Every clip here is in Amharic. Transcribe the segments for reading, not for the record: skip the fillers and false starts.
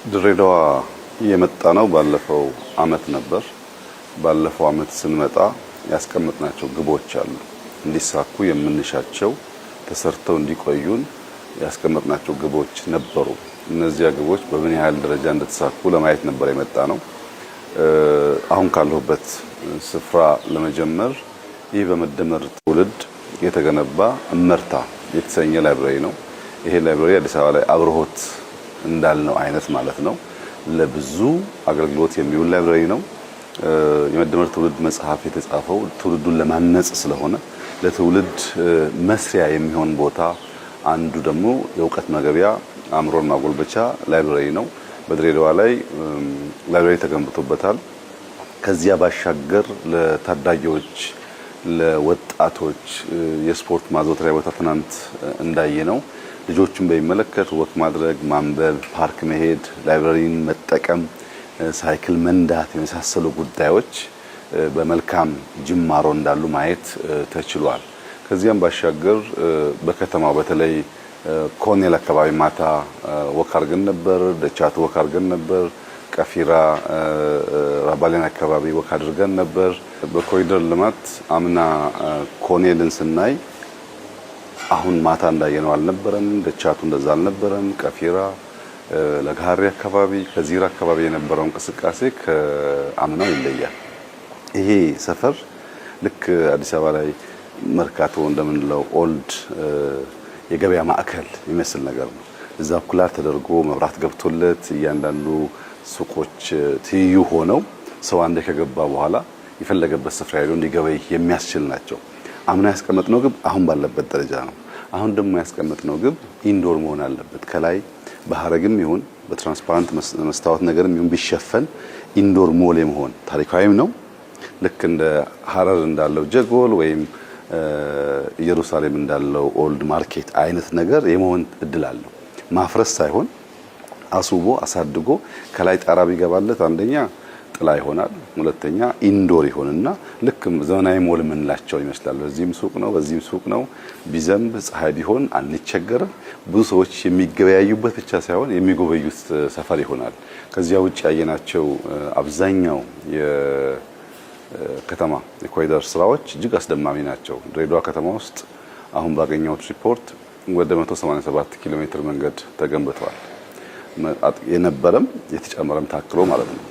ድሬዳዋ የመጣ ነው ባለፈው አመት ነበር። ባለፈው አመት ስንመጣ ያስቀመጥናቸው ግቦች አሉ። እንዲሳኩ የምንሻቸው ተሰርተው እንዲቆዩን ያስቀመጥናቸው ግቦች ነበሩ። እነዚያ ግቦች በምን ያህል ደረጃ እንደተሳኩ ለማየት ነበር የመጣ ነው። አሁን ካለሁበት ስፍራ ለመጀመር ይህ በመደመር ትውልድ የተገነባ እመርታ የተሰኘ ላይብረሪ ነው። ይሄ ላይብረሪ አዲስ አበባ ላይ አብርሆት እንዳልነው አይነት ማለት ነው። ለብዙ አገልግሎት የሚውል ላይብረሪ ነው። የመደመር ትውልድ መጽሐፍ የተጻፈው ትውልዱን ለማነጽ ስለሆነ ለትውልድ መስሪያ የሚሆን ቦታ አንዱ ደግሞ የእውቀት መገቢያ አእምሮን ማጎልበቻ ላይብረሪ ነው። በድሬዳዋ ላይ ላይብረሪ ተገንብቶበታል። ከዚያ ባሻገር ለታዳጊዎች ለወጣቶች የስፖርት ማዘውተሪያ ቦታ ትናንት እንዳየነው ልጆችን በሚመለከት ወክ ማድረግ፣ ማንበብ፣ ፓርክ መሄድ፣ ላይብረሪን መጠቀም፣ ሳይክል መንዳት የመሳሰሉ ጉዳዮች በመልካም ጅማሮ እንዳሉ ማየት ተችሏል። ከዚያም ባሻገር በከተማው በተለይ ኮኔል አካባቢ ማታ ወክ አድርገን ነበር። ደቻቱ ወክ አድርገን ነበር። ቀፊራ ራባሌን አካባቢ ወክ አድርገን ነበር። በኮሪደር ልማት አምና ኮኔልን ስናይ አሁን ማታ እንዳየነው አልነበረም። ደቻቱ እንደዛ አልነበረም። ቀፊራ ለጋሪ አካባቢ ከዚራ አካባቢ የነበረው እንቅስቃሴ ከአምናው ይለያል። ይሄ ሰፈር ልክ አዲስ አበባ ላይ መርካቶ እንደምንለው ኦልድ የገበያ ማዕከል የሚመስል ነገር ነው። እዛ ኩላር ተደርጎ መብራት ገብቶለት እያንዳንዱ ሱቆች ትይዩ ሆነው ሰው አንዴ ከገባ በኋላ የፈለገበት ስፍራ ሄዶ እንዲገበይ የሚያስችል ናቸው። አምና ያስቀመጥነው ግብ አሁን ባለበት ደረጃ ነው። አሁን ደግሞ ያስቀመጥነው ግብ ኢንዶር መሆን አለበት። ከላይ በሐረግም ይሁን በትራንስፓረንት መስታወት ነገርም ይሁን ቢሸፈን ኢንዶር ሞል የመሆን ታሪካዊም ነው። ልክ እንደ ሐረር እንዳለው ጀጎል ወይም ኢየሩሳሌም እንዳለው ኦልድ ማርኬት አይነት ነገር የመሆን እድል አለው። ማፍረስ ሳይሆን አስውቦ አሳድጎ ከላይ ጣራ ቢገባለት አንደኛ ጥላ ይሆናል፣ ሁለተኛ ኢንዶር ይሆንና ልክ ዘመናዊ ሞል የምንላቸው ይመስላል። በዚህም ሱቅ ነው፣ በዚህም ሱቅ ነው። ቢዘንብ ፀሐይ ቢሆን አንቸገርም። ብዙ ሰዎች የሚገበያዩበት ብቻ ሳይሆን የሚጎበዩት ሰፈር ይሆናል። ከዚያ ውጭ ያየናቸው አብዛኛው የከተማ የኮሪደር ስራዎች እጅግ አስደማሚ ናቸው። ድሬዳዋ ከተማ ውስጥ አሁን ባገኘሁት ሪፖርት ወደ 187 ኪሎ ሜትር መንገድ ተገንብቷል። የነበረም የተጨመረም ታክሎ ማለት ነው።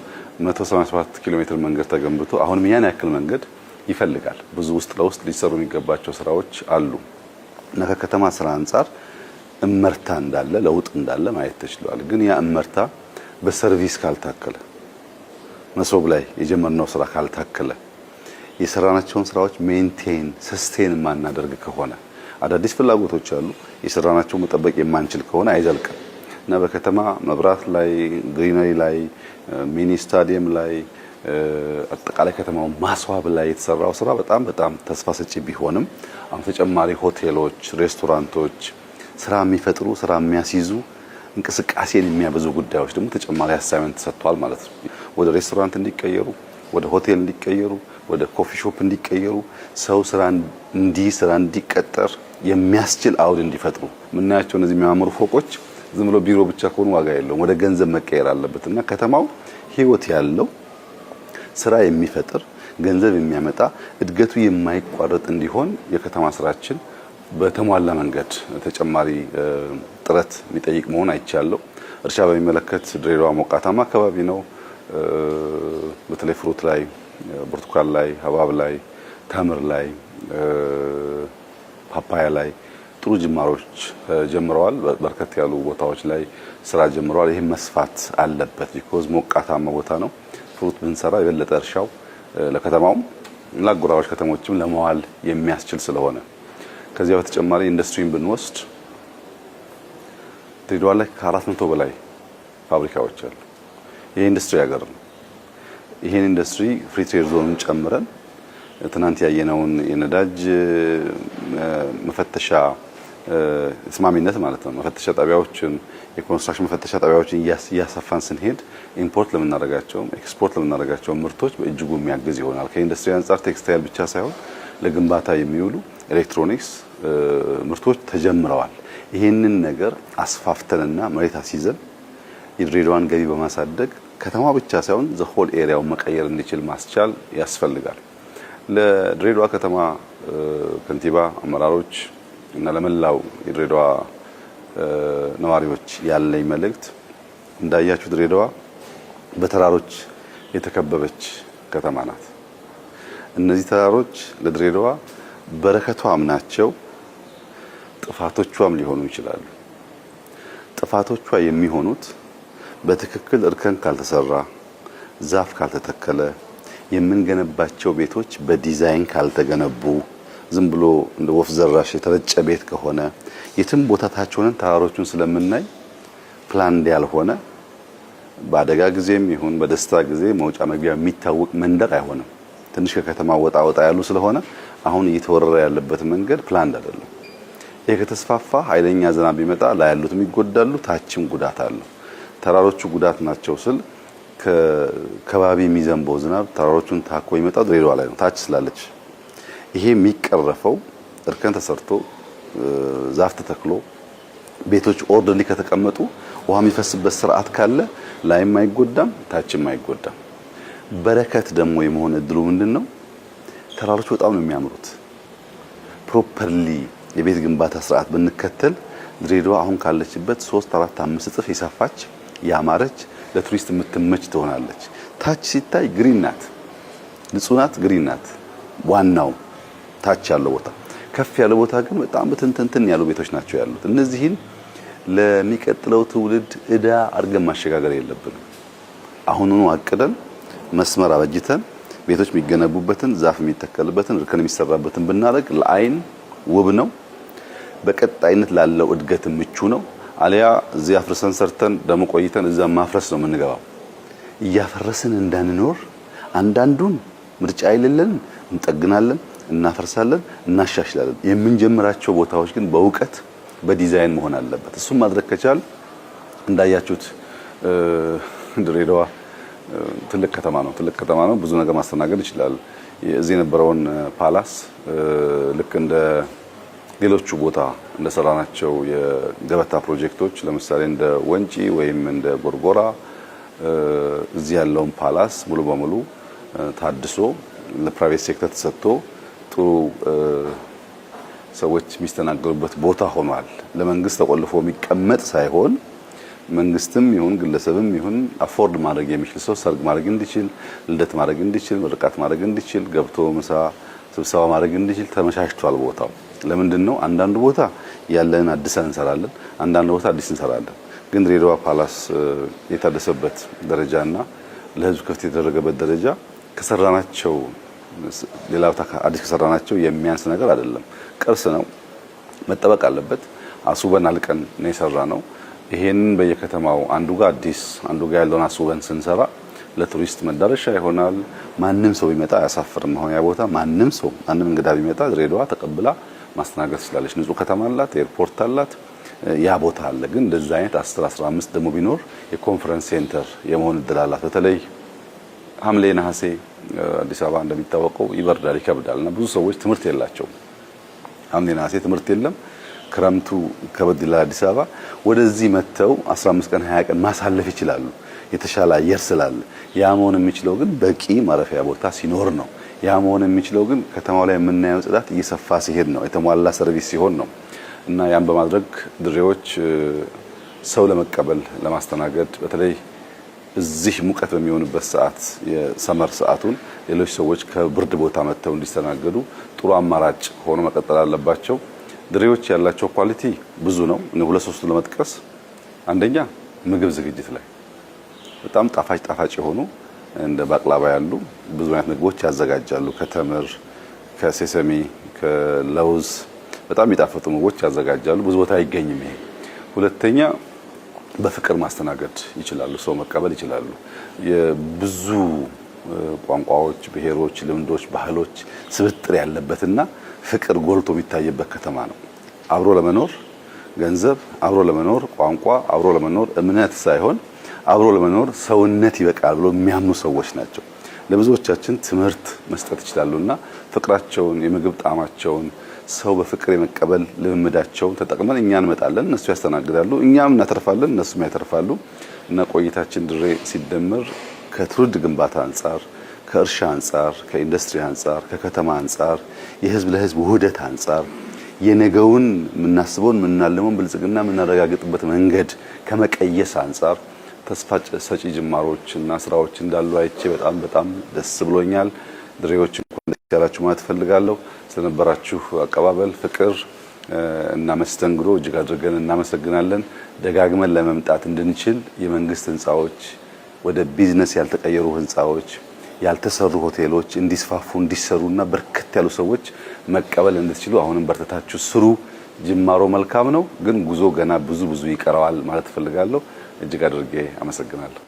187 ኪሎ ሜትር መንገድ ተገንብቶ አሁንም ያን ያክል መንገድ ይፈልጋል። ብዙ ውስጥ ለውስጥ ሊሰሩ የሚገባቸው ስራዎች አሉ እና ከከተማ ስራ አንጻር እመርታ እንዳለ ለውጥ እንዳለ ማየት ተችሏል። ግን ያ እመርታ በሰርቪስ ካልታከለ፣ መሶብ ላይ የጀመርነው ስራ ካልታከለ፣ የሰራናቸውን ስራዎች ሜንቴን ሰስቴን ማናደርግ ከሆነ አዳዲስ ፍላጎቶች አሉ። የሰራናቸው መጠበቅ የማንችል ከሆነ አይዘልቅም እና በከተማ መብራት ላይ፣ ግሪነሪ ላይ፣ ሚኒ ስታዲየም ላይ፣ አጠቃላይ ከተማው ማስዋብ ላይ የተሰራው ስራ በጣም ተስፋ ሰጪ ቢሆንም አሁን ተጨማሪ ሆቴሎች፣ ሬስቶራንቶች ስራ የሚፈጥሩ ስራ የሚያስይዙ እንቅስቃሴን የሚያበዙ ጉዳዮች ደግሞ ተጨማሪ አሳይመንት ተሰጥቷል ማለት ነው። ወደ ሬስቶራንት እንዲቀየሩ፣ ወደ ሆቴል እንዲቀየሩ፣ ወደ ኮፊ ሾፕ እንዲቀየሩ፣ ሰው ስራ እንዲቀጠር የሚያስችል አውድ እንዲፈጥሩ ምናያቸው እነዚህ የሚያማምሩ ፎቆች ዝም ብሎ ቢሮ ብቻ ከሆኑ ዋጋ የለውም። ወደ ገንዘብ መቀየር አለበትና ከተማው ህይወት ያለው ስራ የሚፈጥር ገንዘብ የሚያመጣ እድገቱ የማይቋረጥ እንዲሆን የከተማ ስራችን በተሟላ መንገድ ተጨማሪ ጥረት የሚጠይቅ መሆን አይቻለው። እርሻ በሚመለከት ድሬዳዋ ሞቃታማ አካባቢ ነው። በተለይ ፍሩት ላይ፣ ብርቱካን ላይ፣ ሀባብ ላይ፣ ተምር ላይ፣ ፓፓያ ላይ ጥሩ ጅማሮች ጀምረዋል። በርከት ያሉ ቦታዎች ላይ ስራ ጀምረዋል። ይሄ መስፋት አለበት። ቢኮዝ ሞቃታማ ቦታ ነው። ፍሩት ብንሰራ የበለጠ እርሻው ለከተማውም ለአጎራባች ከተሞችም ለመዋል የሚያስችል ስለሆነ ከዚያ በተጨማሪ ኢንዱስትሪን ብንወስድ ድሬዳዋ ላይ ከ400 በላይ ፋብሪካዎች አሉ። ይሄ ኢንዱስትሪ ሀገር ነው። ይሄን ኢንዱስትሪ ፍሪ ትሬድ ዞንን ጨምረን ትናንት ያየነውን የነዳጅ መፈተሻ ተስማሚነት ማለት ነው መፈተሻ ጣቢያዎችን የኮንስትራክሽን መፈተሻ ጣቢያዎችን እያሰፋን ስንሄድ ኢምፖርት ለምናደርጋቸው ኤክስፖርት ለምናደርጋቸው ምርቶች በእጅጉ የሚያግዝ ይሆናል። ከኢንዱስትሪ አንጻር ቴክስታይል ብቻ ሳይሆን ለግንባታ የሚውሉ ኤሌክትሮኒክስ ምርቶች ተጀምረዋል። ይሄንን ነገር አስፋፍተንና መሬት አስይዘን የድሬዳዋን ገቢ በማሳደግ ከተማዋ ብቻ ሳይሆን ዘሆል ኤሪያው መቀየር እንዲችል ማስቻል ያስፈልጋል። ለድሬዳዋ ከተማ ከንቲባ አመራሮች እና ለመላው የድሬዳዋ ነዋሪዎች ያለኝ መልእክት እንዳያችሁ ድሬዳዋ በተራሮች የተከበበች ከተማ ናት። እነዚህ ተራሮች ለድሬዳዋ በረከቷም ናቸው፣ ጥፋቶቿም ሊሆኑ ይችላሉ። ጥፋቶቿ የሚሆኑት በትክክል እርከን ካልተሰራ፣ ዛፍ ካልተተከለ፣ የምንገነባቸው ቤቶች በዲዛይን ካልተገነቡ፣ ዝም ብሎ እንደ ወፍ ዘራሽ የተረጨ ቤት ከሆነ የትም ቦታ ታች ሆነን ተራሮቹን ስለምናይ ፕላን ያልሆነ በአደጋ ጊዜም ይሁን በደስታ ጊዜ መውጫ መግቢያ የሚታወቅ መንደር አይሆንም። ትንሽ ከከተማ ወጣ ወጣ ያሉ ስለሆነ አሁን እየተወረረ ያለበት መንገድ ፕላን አይደለም። ይሄ ከተስፋፋ ኃይለኛ ዝናብ ቢመጣ ላይ ያሉትም ይጎዳሉ፣ ታችም ጉዳት አለው። ተራሮቹ ጉዳት ናቸው ስል ከባቢ የሚዘንበው ዝናብ ተራሮቹን ታኮ ይመጣው ድሬዳዋ ላይ ነው፣ ታች ስላለች። ይሄ የሚቀረፈው እርከን ተሰርቶ ዛፍ ተተክሎ ቤቶች ኦርደርሊ ከተቀመጡ ውሃ የሚፈስበት ስርዓት ካለ ላይም አይጎዳም፣ ታችም አይጎዳም። በረከት ደግሞ የመሆን እድሉ ምንድነው? ተራሮች በጣም ነው የሚያምሩት። ፕሮፐርሊ የቤት ግንባታ ስርዓት ብንከተል ድሬዳዋ አሁን ካለችበት 3 4 5 እጥፍ የሰፋች ያማረች ለቱሪስት የምትመች ትሆናለች። ታች ሲታይ ግሪን ናት፣ ንጹህ ናት፣ ግሪን ናት። ዋናው ታች ያለው ቦታ፣ ከፍ ያለው ቦታ ግን በጣም በትንትንትን ያሉ ቤቶች ናቸው ያሉት። እነዚህን ለሚቀጥለው ትውልድ እዳ አድርገን ማሸጋገር የለብንም። አሁኑኑ አቅደን መስመር አበጅተን ቤቶች የሚገነቡበትን፣ ዛፍ የሚተከልበትን፣ እርከን የሚሰራበትን ብናደርግ ለአይን ውብ ነው፣ በቀጣይነት ላለው እድገት ምቹ ነው። አሊያ እዚህ አፍርሰን ሰርተን ደሞ ቆይተን እዛ ማፍረስ ነው የምንገባው። እያፈረስን እንዳንኖር አንዳንዱን ምርጫ አይደለም፣ እንጠግናለን፣ እናፈርሳለን፣ እናሻሽላለን። የምንጀምራቸው ቦታዎች ግን በእውቀት በዲዛይን መሆን አለበት። እሱም ማድረግ ከቻል እንዳያችሁት ድሬዳዋ ትልቅ ከተማ ነው። ትልቅ ከተማ ነው። ብዙ ነገር ማስተናገድ ይችላል። እዚህ የነበረውን ፓላስ ልክ እንደ ሌሎቹ ቦታ እንደሰራናቸው የገበታ ፕሮጀክቶች ለምሳሌ እንደ ወንጪ ወይም እንደ ጎርጎራ እዚህ ያለውን ፓላስ ሙሉ በሙሉ ታድሶ ለፕራይቬት ሴክተር ተሰጥቶ ጥሩ ሰዎች የሚስተናገሩበት ቦታ ሆኗል። ለመንግስት ተቆልፎ የሚቀመጥ ሳይሆን መንግስትም ይሁን ግለሰብም ይሁን አፎርድ ማድረግ የሚችል ሰው ሰርግ ማድረግ እንዲችል፣ ልደት ማድረግ እንዲችል፣ ምርቃት ማድረግ እንዲችል፣ ገብቶ ምሳ ስብሰባ ማድረግ እንዲችል ተመቻችቷል ቦታው። ለምንድን ነው አንዳንድ ቦታ ያለንን አዲስ እንሰራለን፣ አንዳንድ ቦታ አዲስ እንሰራለን። ግን ድሬዳዋ ፓላስ የታደሰበት ደረጃና ለህዝብ ክፍት የተደረገበት ደረጃ ከሰራናቸው ሌላ ቦታ አዲስ ከሰራናቸው የሚያንስ ነገር አይደለም። ቅርስ ነው፣ መጠበቅ አለበት። አስውበን አልቀን ነው የሰራነው። ይሄንን በየከተማው አንዱ ጋር አዲስ አንዱ ጋር ያለውን አስውበን ስንሰራ ለቱሪስት መዳረሻ ይሆናል። ማንም ሰው ቢመጣ አያሳፍርም። አሁን ያ ቦታ ማንም ሰው ማንም እንግዳ ቢመጣ ድሬዳዋ ተቀብላ ማስተናገድ ትችላለች። ንጹህ ከተማ አላት፣ ኤርፖርት አላት፣ ያ ቦታ አለ። ግን እንደዛ አይነት 10 15 ደግሞ ቢኖር የኮንፈረንስ ሴንተር የመሆን እድል አላት። በተለይ ሐምሌ ነሐሴ አዲስ አበባ እንደሚታወቀው ይበርዳል፣ ይከብዳልና ብዙ ሰዎች ትምህርት የላቸውም። ሐምሌ ነሐሴ ትምህርት የለም። ክረምቱ ከበድ ይላል አዲስ አበባ። ወደዚህ መተው 15 ቀን 20 ቀን ማሳለፍ ይችላሉ፣ የተሻለ አየር ስላለ። ያ መሆን የሚችለው ግን በቂ ማረፊያ ቦታ ሲኖር ነው። ያ መሆን የሚችለው ግን ከተማው ላይ የምናየው ጽዳት እየሰፋ ሲሄድ ነው፣ የተሟላ ሰርቪስ ሲሆን ነው። እና ያን በማድረግ ድሬዎች ሰው ለመቀበል ለማስተናገድ በተለይ እዚህ ሙቀት በሚሆንበት ሰዓት የሰመር ሰዓቱን ሌሎች ሰዎች ከብርድ ቦታ መጥተው እንዲስተናገዱ ጥሩ አማራጭ ሆኖ መቀጠል አለባቸው። ድሬዎች ያላቸው ኳሊቲ ብዙ ነው። እኔ 2-3 ለመጥቀስ፣ አንደኛ ምግብ ዝግጅት ላይ በጣም ጣፋጭ የሆኑ እንደ ባቅላባ ያሉ ብዙ አይነት ምግቦች ያዘጋጃሉ። ከተምር፣ ከሴሰሚ፣ ከለውዝ በጣም የሚጣፍጡ ምግቦች ያዘጋጃሉ። ብዙ ቦታ አይገኝም ይሄ። ሁለተኛ በፍቅር ማስተናገድ ይችላሉ፣ ሰው መቀበል ይችላሉ። የብዙ ቋንቋዎች፣ ብሔሮች፣ ልምዶች፣ ባህሎች ስብጥር ያለበትና ፍቅር ጎልቶ የሚታይበት ከተማ ነው። አብሮ ለመኖር ገንዘብ፣ አብሮ ለመኖር ቋንቋ፣ አብሮ ለመኖር እምነት ሳይሆን አብሮ ለመኖር ሰውነት ይበቃል ብሎ የሚያምኑ ሰዎች ናቸው። ለብዙዎቻችን ትምህርት መስጠት ይችላሉና ፍቅራቸውን የምግብ ጣዕማቸውን ሰው በፍቅር የመቀበል ልምምዳቸውን ተጠቅመን እኛ እንመጣለን፣ እነሱ ያስተናግዳሉ፣ እኛም እናተርፋለን፣ እነሱም ያተርፋሉ እና ቆይታችን ድሬ ሲደመር ከትውልድ ግንባታ አንጻር፣ ከእርሻ አንጻር፣ ከኢንዱስትሪ አንጻር፣ ከከተማ አንጻር፣ የህዝብ ለህዝብ ውህደት አንጻር የነገውን የምናስበውን የምናልመውን ብልጽግና የምናረጋግጥበት መንገድ ከመቀየስ አንጻር ተስፋ ሰጪ ጅማሮች እና ስራዎች እንዳሉ አይቼ በጣም ደስ ብሎኛል። ድሬዎች እንኳን ደስ ያላችሁ ማለት ፈልጋለሁ። ስለነበራችሁ አቀባበል፣ ፍቅር እና መስተንግዶ እጅግ አድርገን እናመሰግናለን። ደጋግመን ለመምጣት እንድንችል የመንግስት ህንጻዎች ወደ ቢዝነስ ያልተቀየሩ ህንጻዎች፣ ያልተሰሩ ሆቴሎች እንዲስፋፉ እንዲሰሩና በርከት ያሉ ሰዎች መቀበል እንድትችሉ አሁንም በርተታችሁ ስሩ። ጅማሮ መልካም ነው፣ ግን ጉዞ ገና ብዙ ይቀረዋል ማለት ፈልጋለሁ። እጅግ አድርጌ አመሰግናለሁ።